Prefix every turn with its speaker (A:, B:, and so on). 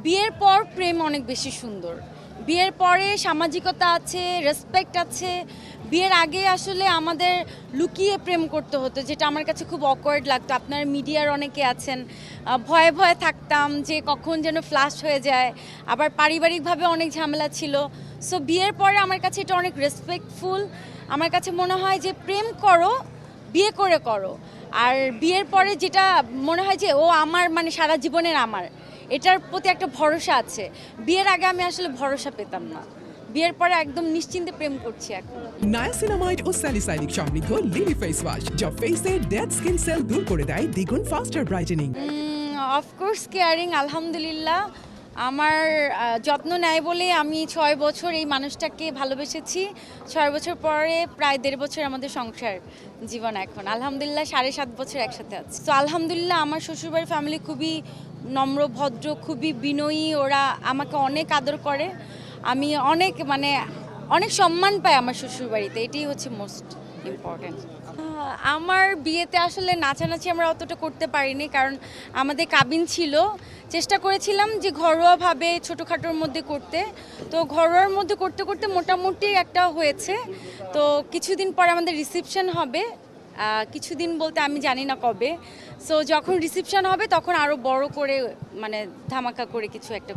A: বিয়ের পর প্রেম অনেক বেশি সুন্দর। বিয়ের পরে সামাজিকতা আছে, রেসপেক্ট আছে। বিয়ের আগে আসলে আমাদের লুকিয়ে প্রেম করতে হতো, যেটা আমার কাছে খুব অকওয়ার্ড লাগতো। আপনার মিডিয়ার অনেকে আছেন, ভয়ে ভয়ে থাকতাম যে কখন যেন ফ্লাশ হয়ে যায়। আবার পারিবারিকভাবে অনেক ঝামেলা ছিল। সো বিয়ের পরে আমার কাছে এটা অনেক রেসপেক্টফুল। আমার কাছে মনে হয় যে প্রেম করো, বিয়ে করে করো। আর বিয়ের পরে যেটা মনে হয় যে ও আমার, মানে সারা জীবনের আমার, এটার প্রতি একটা ভরসা আছে। বিয়ের আগে আমি আসলে ভরসা পেতাম না, বিয়ের পরে একদম নিশ্চিন্তে প্রেম করছি এখন।
B: নায়াসিনামাইড ও স্যালিসাইলিক সমৃদ্ধ লিলি ফেস ওয়াশ যা ফেসের ডেড স্কিন সেল দূর করে দেয় দ্বিগুণ ফাস্টার ব্রাইটেনিং।
A: অফকোর্স কেয়ারিং, আলহামদুলিল্লাহ। আমার যত্ন নেয় বলে আমি 6 বছর এই মানুষটাকে ভালোবেসেছি। 6 বছর পরে প্রায় 1.5 বছর আমাদের সংসার জীবন এখন। আলহামদুলিল্লাহ 7.5 বছর একসাথে আছি। তো আলহামদুলিল্লাহ আমার শ্বশুরবাড়ির ফ্যামিলি খুবই নম্র ভদ্র, খুবই বিনয়ী। ওরা আমাকে অনেক আদর করে। আমি অনেক সম্মান পাই আমার শ্বশুরবাড়িতে। এটাই হচ্ছে মোস্ট ইম্পর্টেন্ট। আমার বিয়েতে আসলে নাচানাচি আমরা অতটা করতে পারিনি, কারণ আমাদের কাবিন ছিল। চেষ্টা করেছিলাম যে ঘরোয়াভাবে ছোটোখাটোর মধ্যে করতে, তো ঘরোয়ার মধ্যে করতে করতে মোটামুটি একটা হয়েছে। তো কিছুদিন পরে আমাদের রিসেপশন হবে, কিছুদিন বলতে আমি জানি না কবে। সো যখন রিসেপশন হবে তখন আরও বড় করে, মানে ধামাকা করে কিছু একটা